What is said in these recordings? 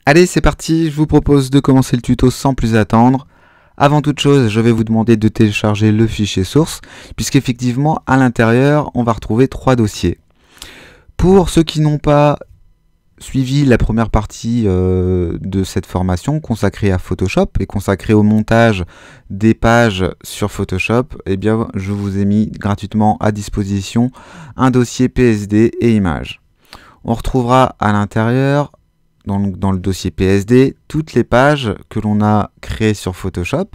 Allez, c'est parti, je vous propose de commencer le tuto sans plus attendre. Avant toute chose, je vais vous demander de télécharger le fichier source, puisqu'effectivement, à l'intérieur, on va retrouver 3 dossiers. Pour ceux qui n'ont pas suivi la première partie de cette formation consacrée à Photoshop et consacrée au montage des pages sur Photoshop, eh bien, je vous ai mis gratuitement à disposition un dossier PSD et images. On retrouvera à l'intérieur, dans le dossier PSD, toutes les pages que l'on a créées sur Photoshop.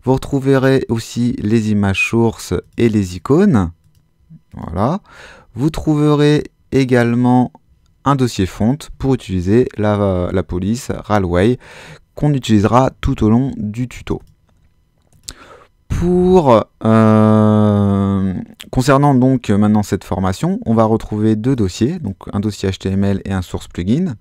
Vous retrouverez aussi les images sources et les icônes. Voilà. Vous trouverez également un dossier fonte pour utiliser la police Railway qu'on utilisera tout au long du tuto. Concernant donc maintenant cette formation, on va retrouver 2 dossiers, donc un dossier HTML et un source plugin.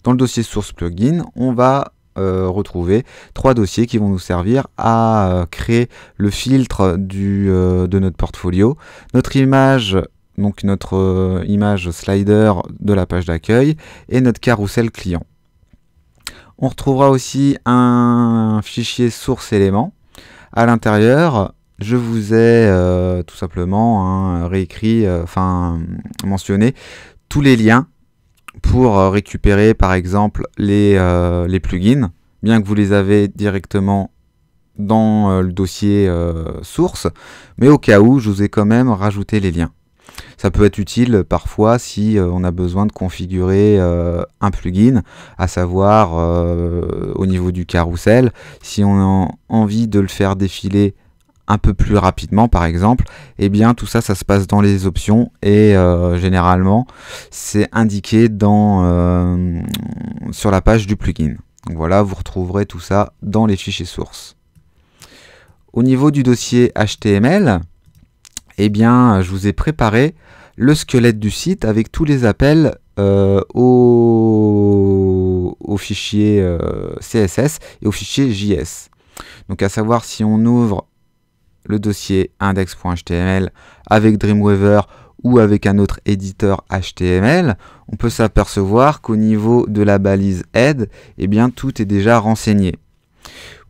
Dans le dossier source plugin, on va retrouver 3 dossiers qui vont nous servir à créer le filtre de notre portfolio, notre image, donc notre image slider de la page d'accueil et notre carrousel client. On retrouvera aussi un fichier source élément. À l'intérieur, je vous ai tout simplement mentionné tous les liens pour récupérer par exemple les plugins, bien que vous les avez directement dans le dossier source, mais au cas où, je vous ai quand même rajouté les liens. Ça peut être utile parfois si on a besoin de configurer un plugin, à savoir au niveau du carrousel, si on a envie de le faire défiler un peu plus rapidement par exemple, et bien tout ça, ça se passe dans les options et généralement c'est indiqué sur la page du plugin. Donc voilà, vous retrouverez tout ça dans les fichiers sources. Au niveau du dossier HTML, eh bien, je vous ai préparé le squelette du site avec tous les appels au fichier CSS et au fichier JS. Donc à savoir, si on ouvre le dossier index.html avec Dreamweaver ou avec un autre éditeur HTML, on peut s'apercevoir qu'au niveau de la balise head, eh bien, tout est déjà renseigné.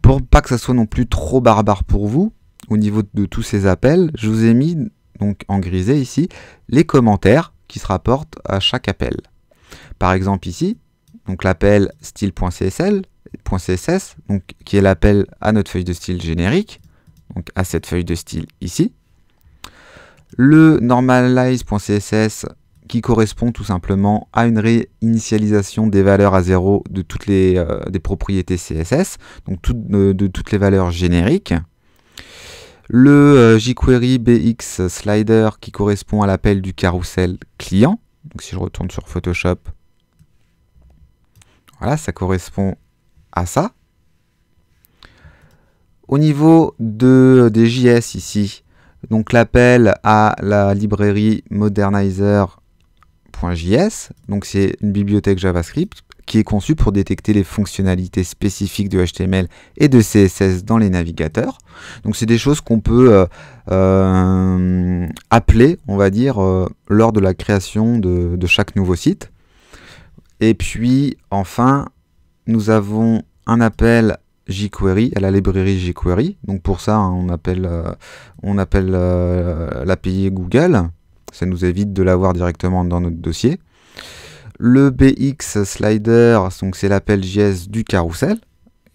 Pour pas que ça soit non plus trop barbare pour vous, au niveau de tous ces appels, je vous ai mis donc en grisé ici les commentaires qui se rapportent à chaque appel. Par exemple ici, donc l'appel style.css, donc qui est l'appel à notre feuille de style générique, donc à cette feuille de style ici. Le normalize.css qui correspond tout simplement à une réinitialisation des valeurs à 0 de toutes les des propriétés CSS, donc de toutes les valeurs génériques. Le jQuery BX Slider qui correspond à l'appel du carrousel client. Donc si je retourne sur Photoshop, voilà, ça correspond à ça. Au niveau des JS ici, donc l'appel à la librairie modernizer.js, donc c'est une bibliothèque JavaScript qui est conçue pour détecter les fonctionnalités spécifiques de HTML et de CSS dans les navigateurs. Donc c'est des choses qu'on peut appeler, on va dire, lors de la création de chaque nouveau site. Et puis enfin, nous avons un appel jQuery à la librairie jQuery. Donc pour ça, on appelle l'API Google. Ça nous évite de l'avoir directement dans notre dossier. Le BX Slider, donc c'est l'appel JS du carrousel,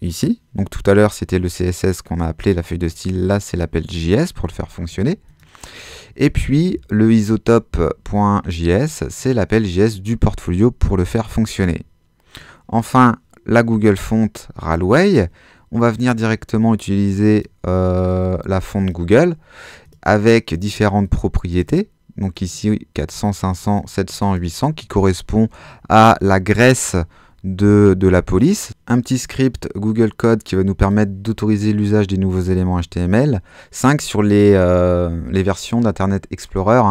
ici. Donc tout à l'heure, c'était le CSS qu'on a appelé la feuille de style. Là, c'est l'appel JS pour le faire fonctionner. Et puis, le isotope.js, c'est l'appel JS du portfolio pour le faire fonctionner. Enfin, la Google Font Railway, on va venir directement utiliser la fonte Google avec différentes propriétés. Donc ici 400, 500, 700, 800 qui correspond à la graisse de la police. Un petit script Google Code qui va nous permettre d'autoriser l'usage des nouveaux éléments HTML. 5 sur les versions d'Internet Explorer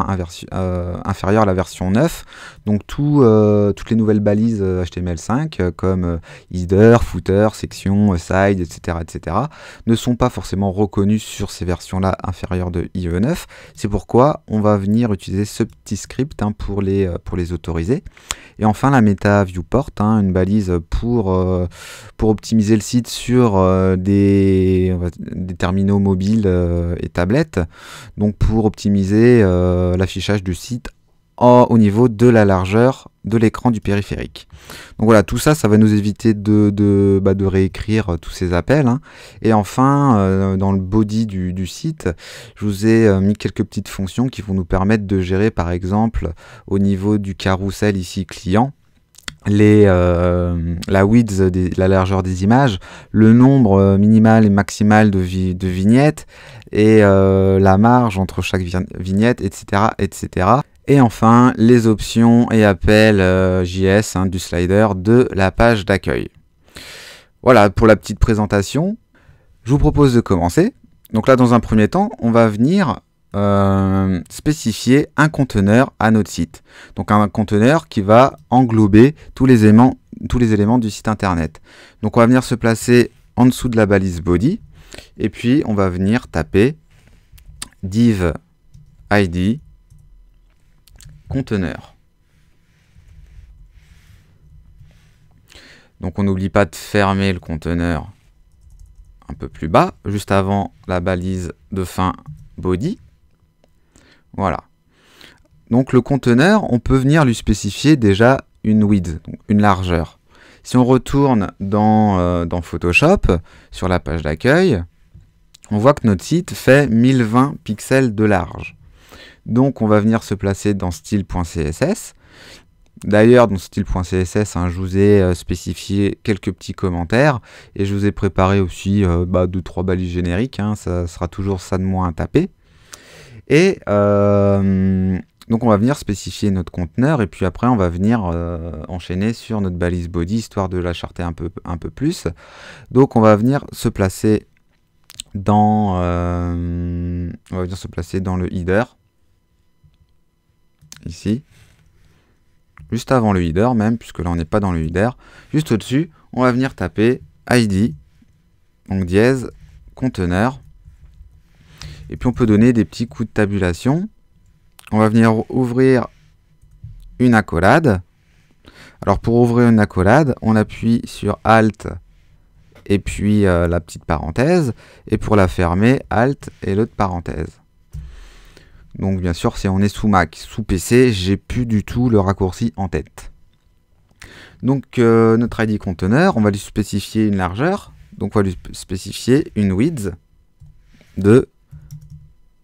inférieures à la version 9. Donc toutes les nouvelles balises HTML5 comme header, footer, section, side, etc. ne sont pas forcément reconnues sur ces versions-là inférieures de IE9. C'est pourquoi on va venir utiliser ce petit script pour les autoriser. Et enfin la meta viewport, une balise balise pour optimiser le site sur des terminaux mobiles et tablettes, donc pour optimiser l'affichage du site au niveau de la largeur de l'écran du périphérique. Donc voilà, tout ça, ça va nous éviter de réécrire tous ces appels, hein. Et enfin, dans le body du site, je vous ai mis quelques petites fonctions qui vont nous permettre de gérer, par exemple, au niveau du carrousel ici client, la width, la largeur des images, le nombre minimal et maximal de vignettes, et la marge entre chaque vignette, etc., etc. Et enfin, les options et appels JS, hein, du slider de la page d'accueil. Voilà pour la petite présentation. Je vous propose de commencer. Donc là, dans un premier temps, on va venir spécifier un conteneur à notre site. Donc un conteneur qui va englober tous les éléments du site internet. Donc on va venir se placer en dessous de la balise body. Et puis on va venir taper div id conteneur. Donc on n'oublie pas de fermer le conteneur un peu plus bas, juste avant la balise de fin body. Voilà. Donc le conteneur, on peut venir lui spécifier déjà une width, donc une largeur. Si on retourne dans Photoshop, sur la page d'accueil, on voit que notre site fait 1020 pixels de large. Donc on va venir se placer dans style.css. D'ailleurs, dans style.css, hein, je vous ai spécifié quelques petits commentaires et je vous ai préparé aussi 2-3 balises génériques, hein, ça sera toujours ça de moins à taper. Et donc on va venir spécifier notre conteneur et puis après on va venir enchaîner sur notre balise body histoire de la charter un peu plus. Donc on va venir se placer dans le header. Ici, juste avant le header même, puisque là on n'est pas dans le header, juste au-dessus, on va venir taper id, donc dièse, conteneur, et puis on peut donner des petits coups de tabulation. On va venir ouvrir une accolade. Alors pour ouvrir une accolade, on appuie sur Alt et puis la petite parenthèse, et pour la fermer, Alt et l'autre parenthèse. Donc bien sûr, si on est sous Mac, sous PC, j'ai plus du tout le raccourci en tête. Donc notre ID conteneur, on va lui spécifier une largeur. Donc on va lui spécifier une width de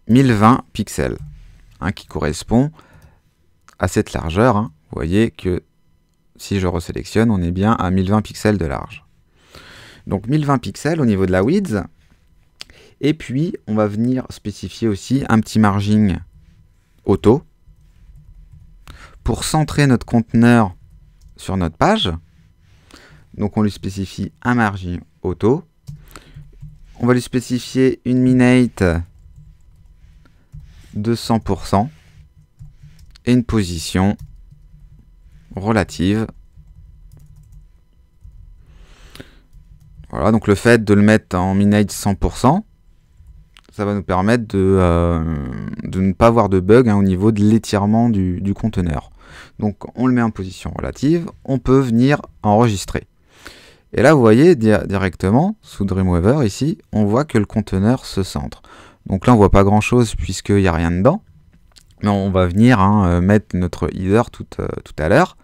1020 pixels, hein, qui correspond à cette largeur, hein. Vous voyez que si je resélectionne, on est bien à 1020 pixels de large. Donc 1020 pixels au niveau de la width. Et puis, on va venir spécifier aussi un petit margin auto pour centrer notre conteneur sur notre page. Donc, on lui spécifie un margin auto. On va lui spécifier une minate de 100% et une position relative. Voilà, donc le fait de le mettre en minate 100%, ça va nous permettre de ne pas avoir de bug, hein, au niveau de l'étirement du conteneur. Donc on le met en position relative, on peut venir enregistrer. Et là vous voyez directement, sous Dreamweaver ici, on voit que le conteneur se centre. Donc là on voit pas grand chose puisqu'il n'y a rien dedans. Mais on va venir, hein, mettre notre header tout à l'heure.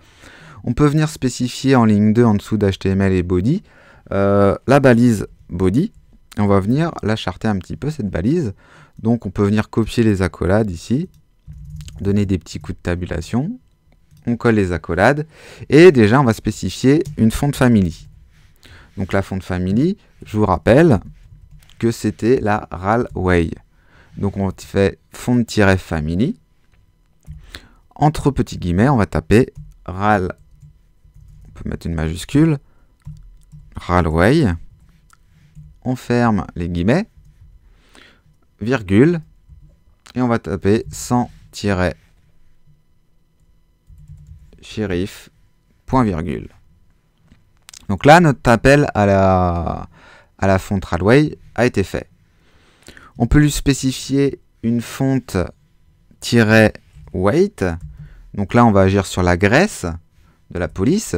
On peut venir spécifier en ligne 2 en dessous d'HTML et body la balise body. On va venir la charter un petit peu, cette balise. Donc on peut venir copier les accolades ici, donner des petits coups de tabulation. On colle les accolades. Et déjà, on va spécifier une font family. Donc la font family, je vous rappelle que c'était la Ralway. Donc on fait font-family. Entre petits guillemets, on va taper Ral. On peut mettre une majuscule. Ralway. On ferme les guillemets, virgule, et on va taper 100-shérif, point virgule. Donc là, notre appel à la font Ralway a été fait. On peut lui spécifier une fonte -weight. Donc là, on va agir sur la graisse de la police.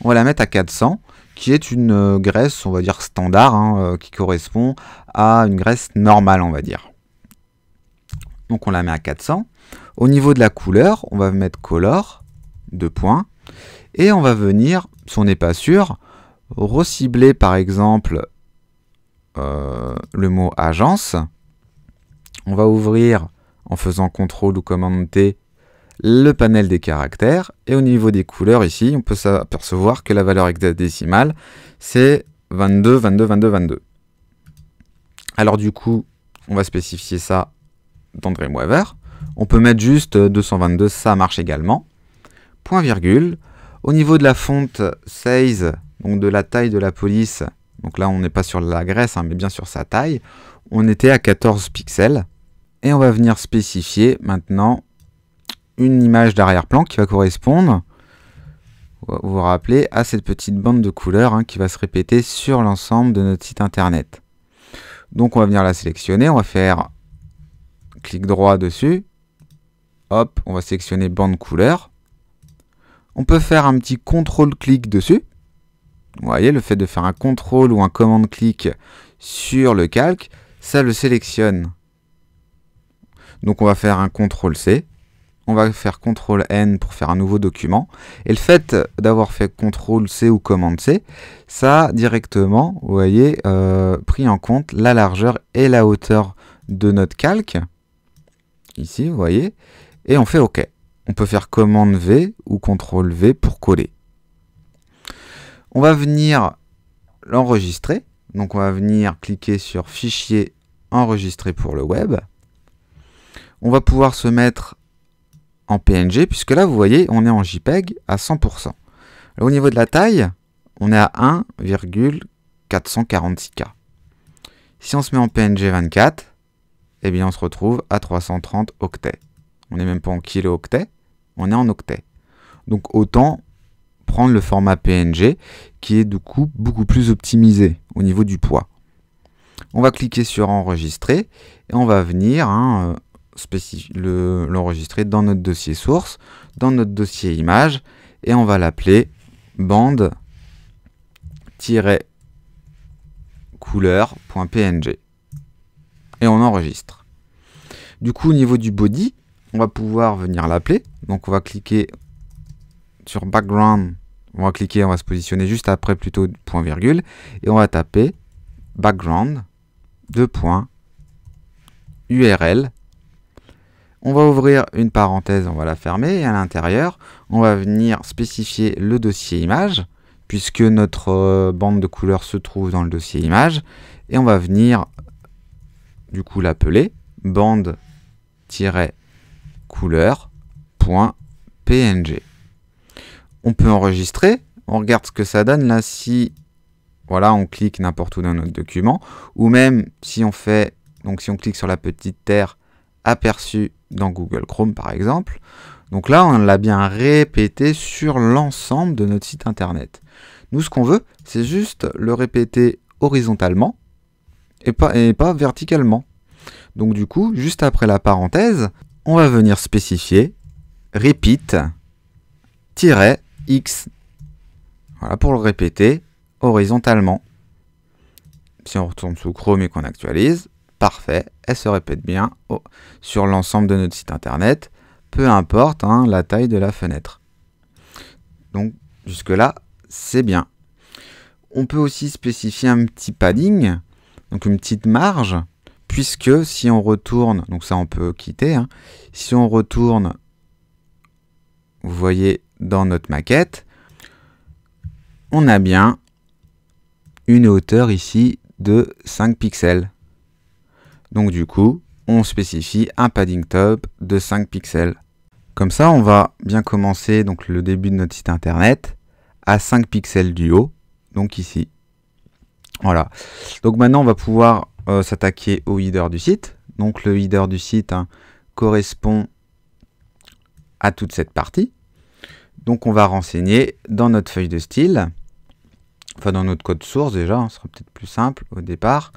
on va la mettre à 400, qui est une graisse, on va dire standard, hein, qui correspond à une graisse normale, on va dire. Donc on la met à 400. Au niveau de la couleur, on va mettre color, 2 points, et on va venir, si on n'est pas sûr, recibler par exemple le mot agence. On va ouvrir en faisant CTRL ou commande T le panel des caractères, et au niveau des couleurs ici, on peut s'apercevoir que la valeur hexadécimale c'est 22, 22, 22, 22. Alors du coup, on va spécifier ça dans Dreamweaver. On peut mettre juste 222, ça marche également. Point virgule. Au niveau de la fonte size, donc de la taille de la police, donc là on n'est pas sur la graisse, hein, mais bien sur sa taille, on était à 14 pixels. Et on va venir spécifier maintenant une image d'arrière-plan qui va correspondre, vous vous rappelez, à cette petite bande de couleurs, hein, qui va se répéter sur l'ensemble de notre site internet. Donc on va venir la sélectionner, on va faire clic droit dessus, hop, on va sélectionner bande couleur. On peut faire un petit contrôle-clic dessus. Vous voyez, le fait de faire un contrôle ou un commande-clic sur le calque, ça le sélectionne. Donc on va faire un CTRL-C. On va faire CTRL-N pour faire un nouveau document. Et le fait d'avoir fait CTRL-C ou commande-C, ça a directement, vous voyez, pris en compte la largeur et la hauteur de notre calque. Ici, vous voyez. Et on fait OK. On peut faire commande V ou CTRL V pour coller. On va venir l'enregistrer. Donc on va venir cliquer sur Fichier, enregistrer pour le web. On va pouvoir se mettre en PNG, puisque là, vous voyez, on est en JPEG à 100%. Alors, au niveau de la taille, on est à 1,446K. Si on se met en PNG 24, eh bien, on se retrouve à 330 octets. On n'est même pas en kilo-octets, on est en octets. Donc, autant prendre le format PNG, qui est du coup beaucoup plus optimisé au niveau du poids. On va cliquer sur Enregistrer, et on va venir l'enregistrer dans notre dossier source, dans notre dossier image, et on va l'appeler bande-couleur.png. Et on enregistre. Du coup, au niveau du body, on va pouvoir venir l'appeler. Donc on va cliquer sur background, on va se positionner juste après plutôt point virgule, et on va taper background, URL. On va ouvrir une parenthèse, on va la fermer, et à l'intérieur, on va venir spécifier le dossier image, puisque notre bande de couleurs se trouve dans le dossier image, et on va venir du coup l'appeler bande-couleur.png. On peut enregistrer, on regarde ce que ça donne là si voilà, on clique n'importe où dans notre document, ou même si on fait, donc si on clique sur la petite terre aperçue dans Google Chrome par exemple. Donc là, on l'a bien répété sur l'ensemble de notre site internet. Nous, ce qu'on veut, c'est juste le répéter horizontalement et pas verticalement. Donc du coup, juste après la parenthèse, on va venir spécifier repeat-x. Voilà, pour le répéter horizontalement. Si on retourne sous Chrome et qu'on actualise, parfait, elle se répète bien sur l'ensemble de notre site internet, peu importe la taille de la fenêtre. Donc jusque là, c'est bien. On peut aussi spécifier un petit padding, donc une petite marge, puisque si on retourne, donc ça on peut quitter, si on retourne, vous voyez dans notre maquette, on a bien une hauteur ici de 5 pixels. Donc du coup, on spécie un padding top de 5 pixels. Comme ça, on va bien commencer donc le début de notre site internet à 5 pixels du haut, donc ici. Voilà. Donc maintenant, on va pouvoir s'attaquer au header du site. Donc le header du site correspond à toute cette partie. Donc on va renseigner dans notre feuille de style, enfin dans notre code source déjà, ce sera peut-être plus simple au départ.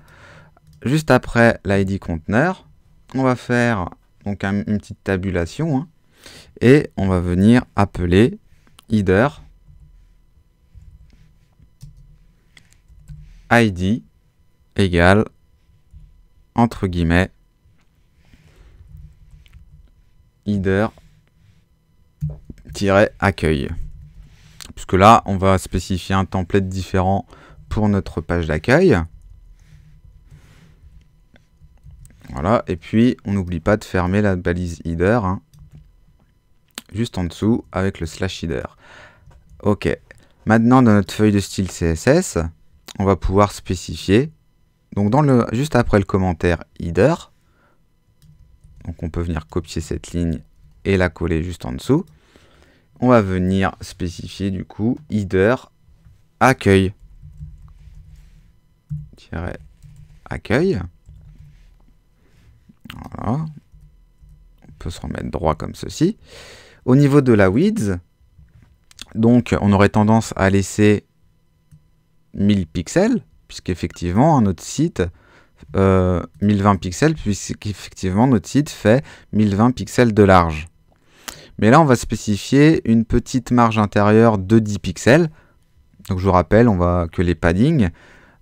Juste après l'ID conteneur, on va faire donc une petite tabulation et on va venir appeler header id égale, entre guillemets, header-accueil. Puisque là, on va spécifier un template différent pour notre page d'accueil. Voilà, et puis on n'oublie pas de fermer la balise header, hein, juste en dessous avec le /header. Ok, maintenant dans notre feuille de style CSS, on va pouvoir spécifier, donc juste après le commentaire header, donc on peut venir copier cette ligne et la coller juste en dessous. On va venir spécifier du coup header accueil. Accueil. Voilà. On peut se remettre droit comme ceci. Au niveau de la width, donc on aurait tendance à laisser 1000 pixels, puisqu'effectivement notre site 1020 pixels, puisqu'effectivement notre site fait 1020 pixels de large. Mais là on va spécifier une petite marge intérieure de 10 pixels. Donc je vous rappelle que les paddings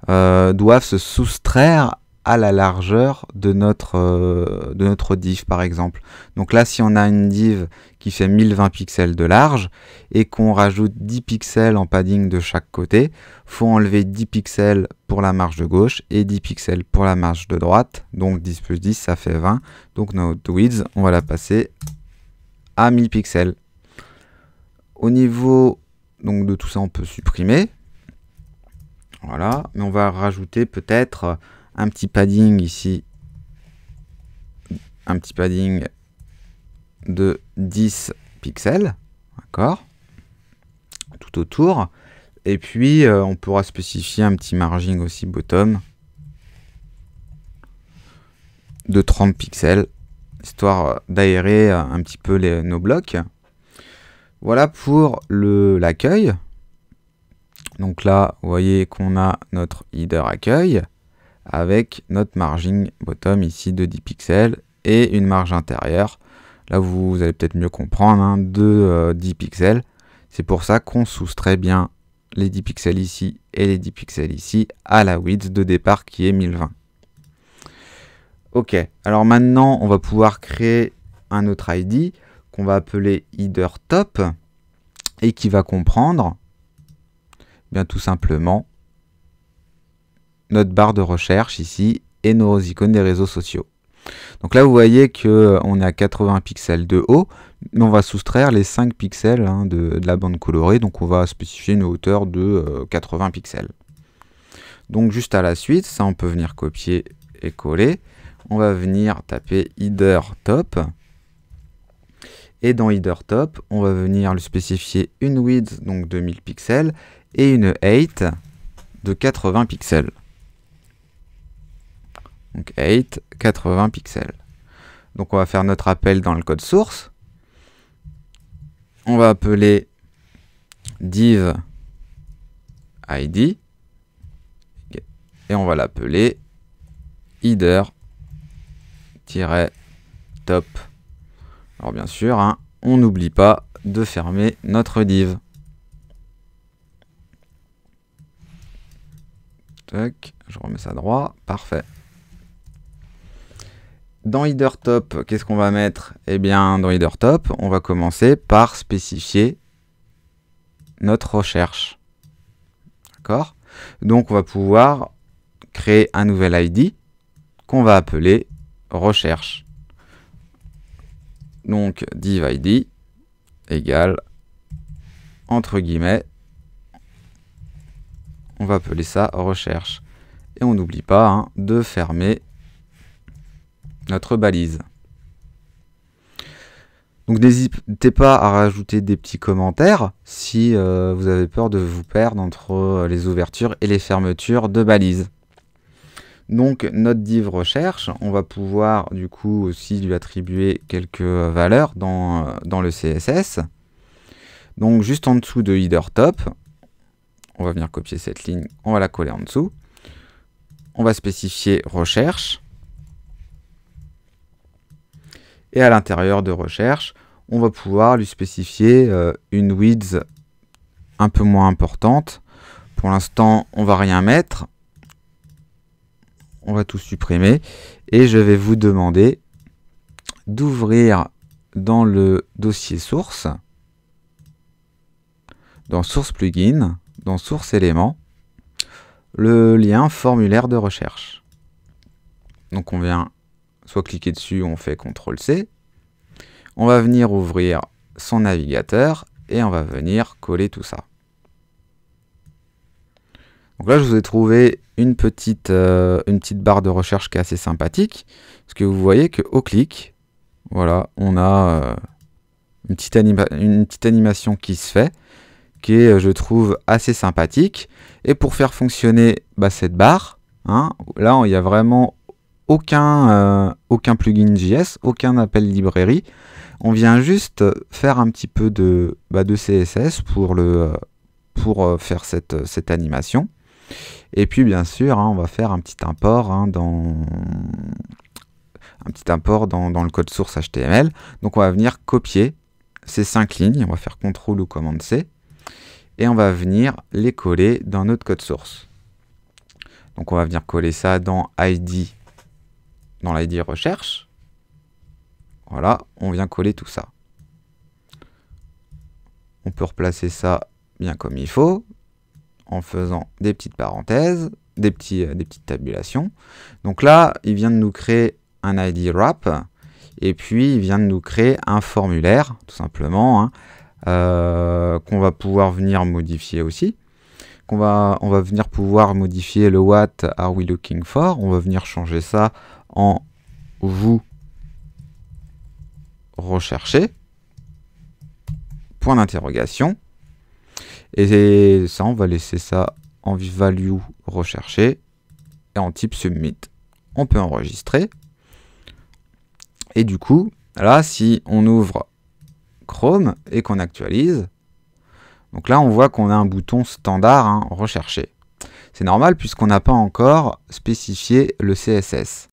doivent se soustraire à la largeur de notre div par exemple. Donc là si on a une div qui fait 1020 pixels de large et qu'on rajoute 10 pixels en padding de chaque côté, faut enlever 10 pixels pour la marge de gauche et 10 pixels pour la marge de droite. Donc 10 plus 10 ça fait 20. Donc notre width on va la passer à 1000 pixels. Au niveau donc de tout ça on peut supprimer. Voilà, mais on va rajouter peut-être un petit padding ici, un petit padding de 10 pixels, d'accord, tout autour. Et puis on pourra spécifier un petit margin aussi bottom de 30 pixels, histoire d'aérer un petit peu nos blocs. Voilà pour l'accueil. Donc là, vous voyez qu'on a notre header accueil avec notre margin bottom ici de 10 pixels et une marge intérieure. Là, vous allez peut-être mieux comprendre, hein, de 10 pixels. C'est pour ça qu'on soustrait bien les 10 pixels ici et les 10 pixels ici à la width de départ qui est 1020. Ok, alors maintenant, on va pouvoir créer un autre ID qu'on va appeler header top et qui va comprendre bien tout simplement notre barre de recherche ici et nos icônes des réseaux sociaux. Donc là vous voyez que on est à 80 pixels de haut, mais on va soustraire les 5 pixels, hein, de la bande colorée, donc on va spécifier une hauteur de 80 pixels. Donc juste à la suite, ça on peut venir copier et coller. On va venir taper header top. Et dans header top, on va venir lui spécifier une width donc de 1000 pixels et une height de 80 pixels. Donc height 80 pixels. Donc on va faire notre appel dans le code source. On va appeler div id et on va l'appeler header-top. Alors bien sûr, hein, on n'oublie pas de fermer notre div. Tac, je remets ça droit, parfait. Dans header top, qu'est-ce qu'on va mettre? Eh bien, dans header top, on va commencer par spécifier notre recherche. D'accord? Donc, on va pouvoir créer un nouvel ID qu'on va appeler recherche. Donc, div ID égale, entre guillemets, on va appeler ça recherche. Et on n'oublie pas, hein, de fermer notre balise. Donc n'hésitez pas à rajouter des petits commentaires si vous avez peur de vous perdre entre les ouvertures et les fermetures de balises. Donc notre div recherche, on va pouvoir du coup aussi lui attribuer quelques valeurs dans le CSS. Donc juste en dessous de header top, on va venir copier cette ligne, on va la coller en dessous. On va spécifier recherche. Et à l'intérieur de recherche, on va pouvoir lui spécifier une width un peu moins importante. Pour l'instant, on va rien mettre. on va tout supprimer. Et je vais vous demander d'ouvrir dans le dossier source, dans source plugin, dans source éléments, le lien formulaire de recherche. Donc on vient soit cliquer dessus, on fait CTRL-C. On va venir ouvrir son navigateur et on va venir coller tout ça. Donc là, je vous ai trouvé une petite barre de recherche qui est assez sympathique. Parce que vous voyez qu'au clic, voilà, on a une petite animation qui se fait, qui est, je trouve, assez sympathique. Et pour faire fonctionner cette barre, hein, là, il n'y a vraiment aucun plugin JS, aucun appel librairie. On vient juste faire un petit peu de CSS pour faire cette animation. Et puis bien sûr, hein, on va faire un petit import dans le code source HTML. Donc on va venir copier ces 5 lignes, on va faire CTRL ou commande C, et on va venir les coller dans notre code source. Donc on va venir coller ça dans l'ID recherche. Voilà, on vient coller tout ça. On peut replacer ça bien comme il faut, en faisant des petites parenthèses, des petites tabulations. Donc là, il vient de nous créer un ID wrap, et puis il vient de nous créer un formulaire, tout simplement, hein, qu'on va pouvoir venir modifier aussi. On va venir pouvoir modifier le what are we looking for. On va venir changer ça en vous recherchez, point d'interrogation. Et ça, on va laisser ça en value recherché et en type submit. On peut enregistrer. Et du coup, là, si on ouvre Chrome et qu'on actualise, donc là, on voit qu'on a un bouton standard, hein, recherché. C'est normal puisqu'on n'a pas encore spécifié le CSS.